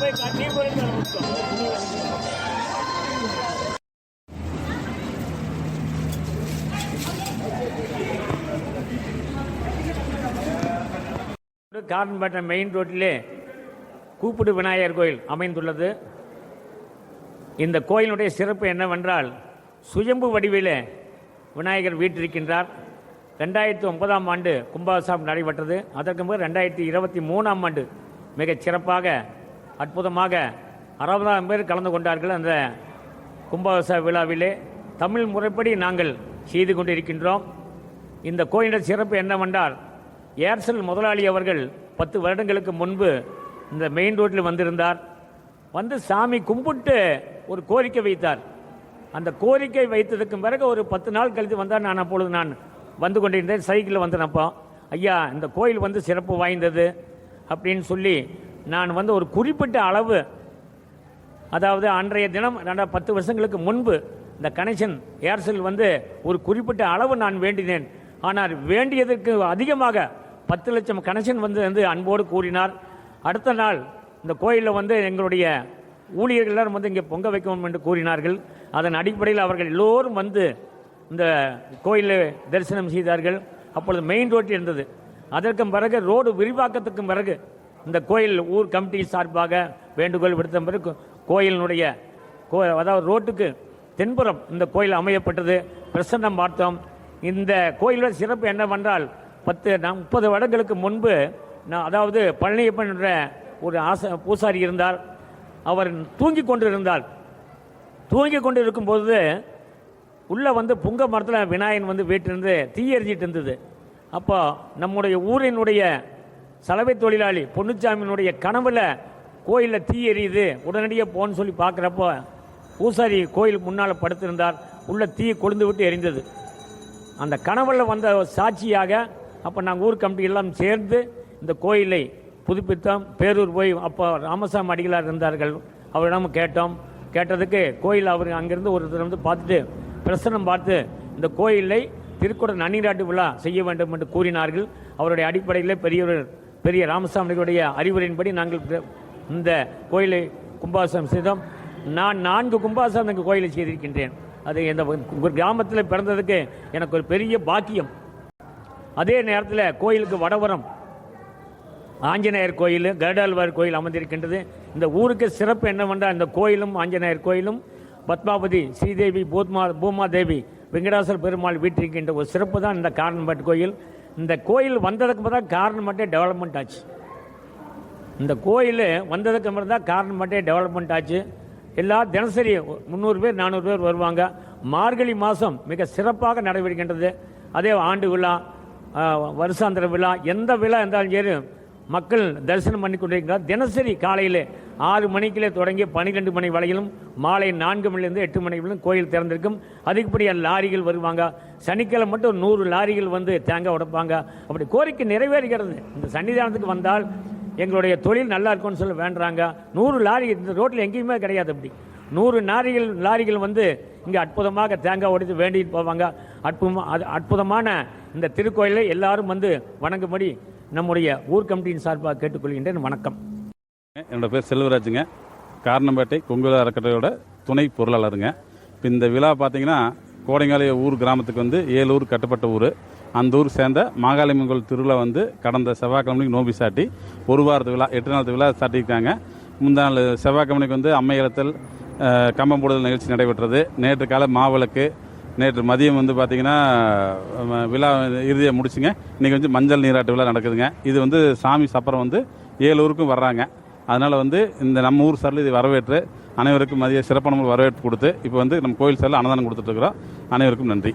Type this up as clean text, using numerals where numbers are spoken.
காரன்பேட்டை main ரோட்டிலே கூப்பிடு விநாயகர் கோயில் அமைந்துள்ளது. இந்த கோயிலுடைய சிறப்பு என்னவென்றால் சுயம்பு வடிவிலே விநாயகர் வீற்றிருக்கின்றார். 2009ஆம் ஆண்டு கும்பாபிஷேகம் நடைபெற்றது. அதற்கு பிறகு 2023ஆம் ஆண்டு மிகச் சிறப்பாக அற்புதமாக 60,000 பேர் கலந்து கொண்டார்கள். அந்த கும்பாபிஷேக விழாவிலே தமிழ் முறைப்படி நாங்கள் செய்து கொண்டிருக்கின்றோம். இந்த கோயிலின் சிறப்பு என்னவென்றால் ஏர்செல் முதலாளி அவர்கள் 10 வருடங்களுக்கு முன்பு இந்த மெயின் ரோட்டில் வந்திருந்தார். வந்து சாமி கும்பிட்டு ஒரு கோரிக்கை வைத்தார். அந்த கோரிக்கை வைத்ததுக்கு பிறகு ஒரு 10 நாள் கழித்து வந்தார். நான் அப்பொழுது நான் வந்து கொண்டிருந்தேன், சைக்கிளில் வந்தேனப்போ, ஐயா இந்த கோயில் வந்து சிறப்பு வாய்ந்தது அப்படின்னு சொல்லி நான் வந்து ஒரு குறிப்பிட்ட அளவு, அதாவது அன்றைய தினம் 10 வருஷங்களுக்கு முன்பு இந்த கனெக்ஷன் ஏர்செல் வந்து ஒரு குறிப்பிட்ட அளவு நான் வேண்டினேன். ஆனால் வேண்டியதற்கு அதிகமாக 10 லட்சம் கனெக்ஷன் வந்து அன்போடு கூறினார். அடுத்த நாள் இந்த கோயிலில் வந்து எங்களுடைய ஊழியர்கள் எல்லாரும் வந்து இங்கே பொங்க வைக்கணும் என்று கூறினார்கள். அதன் அடிப்படையில் அவர்கள் எல்லோரும் வந்து இந்த கோயிலில் தரிசனம் செய்தார்கள். அப்பொழுது மெயின் ரோட்டில் இருந்தது. அதற்கு பிறகு ரோடு விரிவாக்கத்துக்கு பிறகு இந்த கோயில் ஊர் கமிட்டி சார்பாக வேண்டுகோள் விடுத்த பிறகு கோயிலினுடைய அதாவது ரோட்டுக்கு தென்புறம் இந்த கோயில் அமையப்பட்டது. பிரசன்னம் பார்த்தோம். இந்த கோயிலோட சிறப்பு என்னவென்றால் 30 வருடங்களுக்கு முன்பு அதாவது பழனியப்பன் என்ற ஒரு பூசாரி இருந்தார். அவர் தூங்கி கொண்டிருந்தார். தூங்கி கொண்டு இருக்கும்போது உள்ளே வந்து புங்க மரத்தில் விநாயகன் வந்து வீட்டிலிருந்து தீ எரிஞ்சிட்டு இருந்தது. அப்போ நம்முடைய ஊரினுடைய சலவை தொழிலாளி பொன்னுச்சாமியினுடைய கனவில் கோயிலில் தீ எரியுது, உடனடியாக போன்னு சொல்லி பார்க்குறப்போ பூசாரி கோயில் முன்னால் படுத்திருந்தார். உள்ள தீ கொழுந்து விட்டு எரிந்தது. அந்த கனவில் வந்த சாட்சியாக அப்போ நாங்கள் ஊர் கமிட்டி எல்லாம் சேர்ந்து இந்த கோயிலை புதுப்பித்தோம். பேரூர் போய் அப்போ ராமசாமி அடிகளார் இருந்தார்கள், அவரிடம் கேட்டதுக்கு கோயில் அவர் அங்கிருந்து ஒருத்தர் வந்து பார்த்துட்டு பிரசனம் பார்த்து இந்த கோயிலை திருக்குட நன்னீராட்டு விழா செய்ய வேண்டும் என்று கூறினார்கள். அவருடைய அடிப்படையில் பெரிய ராமசாமியுடைய அறிவுரையின்படி நாங்கள் இந்த கோயிலை கும்பாபிஷேகம் செய்தோம். நான் 4 கும்பாபிஷேகம் இந்த கோயிலை செய்திருக்கின்றேன். அது இந்த கிராமத்தில் பிறந்ததுக்கு எனக்கு ஒரு பெரிய பாக்கியம். அதே நேரத்தில் கோயிலுக்கு வடபுறம் ஆஞ்சநேயர் கோயில், கருடாழ்வார் கோயில் அமர்ந்திருக்கின்றது. இந்த ஊருக்கு சிறப்பு என்னவென்றால் இந்த கோயிலும் ஆஞ்சநேயர் கோயிலும் பத்மாவதி ஸ்ரீதேவி பூமாதேவி வெங்கடாசல பெருமாள் வீட்டிருக்கின்ற ஒரு சிறப்பு தான் இந்த காரன்பேட்டை கோயில். இந்த கோயில் வந்ததுக்கு பிறகு காரன்பேட்டை டெவலப்மெண்ட் ஆச்சு. இந்த கோயில் வந்ததுக்கு பிறகு தான் காரன்பேட்டை டெவலப்மெண்ட் ஆச்சு. எல்லாரும் தினசரி 300 பேர் 400 பேர் வருவாங்க. மார்கழி மாதம் மிக சிறப்பாக நடைபெறுகின்றது. அதே ஆண்டு விழா, வருஷாந்திர விழா, எந்த விழா இருந்தாலும் சரி மக்கள் தரிசனம் பண்ணி கொண்டிருக்கிறார். தினசரி காலையில் 6 மணிக்கிலே தொடங்கி 12 மணி வரையிலும், மாலை 4 மணிலேருந்து 8 மணி வரையிலும் கோயில் திறந்திருக்கும். அதிகப்படியாக லாரிகள் வருவாங்க. சனிக்கிழமை மட்டும் 100 லாரிகள் வந்து தேங்காய் உடைப்பாங்க. அப்படி கோரிக்கை நிறைவேறுகிறது. இந்த சன்னிதானத்துக்கு வந்தால் எங்களுடைய தொழில் நல்லா இருக்கும்னு சொல்லி வேண்டுறாங்க. 100 லாரி இந்த ரோட்டில் எங்கேயுமே கிடையாது. அப்படி 100 லாரிகள் வந்து இங்கே அற்புதமாக தேங்காய் உடைத்து வேண்டிட்டு போவாங்க. அற்புதமான இந்த திருக்கோயிலை எல்லாரும் வந்து வணங்கும்படி நம்முடைய ஊர் கமிட்டியின் சார்பாக கேட்டுக்கொள்கின்றேன். வணக்கம். என்னோட பேர் செல்வராஜுங்க. காரணம்பேட்டை கொங்குல அறக்கட்டளையோட துணை பொருளாளருங்க. இப்போ இந்த விழா பார்த்தீங்கன்னா கோடைங்கால ஊர் கிராமத்துக்கு வந்து 7 ஊர் கட்டப்பட்ட ஊர். அந்த ஊர் சேர்ந்த மாகாளியம்மன் கோயில் திருவிழா வந்து கடந்த செவ்வாய்க்கிழமைக்கு நோம்பி சாட்டி 1 வாரத்து விழா 8 நாள் விழா சாட்டியிருக்காங்க. முந்தா நாள் செவ்வாய்க்கிழமைக்கு வந்து அம்மையலத்தில் கம்பம் போடுதல் நிகழ்ச்சி நடைபெற்றது. நேற்று காலை மாவிளக்கு, நேற்று மதியம் வந்து பார்த்திங்கன்னா விழா இறுதியை முடிச்சுங்க. இன்றைக்கி வந்து மஞ்சள் நீராட்டு விழா நடக்குதுங்க. இது வந்து சாமி சப்பரம் வந்து 7 ஊருக்கும் வர்றாங்க. அதனால் வந்து இந்த நம்ம ஊர் சார்பில் இது வரவேற்று அனைவருக்கும் மதிய சிறப்பான வரவேற்பு கொடுத்து இப்போ வந்து நம்ம கோயில் சார்பில் அன்னதானம் கொடுத்துட்ருக்குறோம். அனைவருக்கும் நன்றி.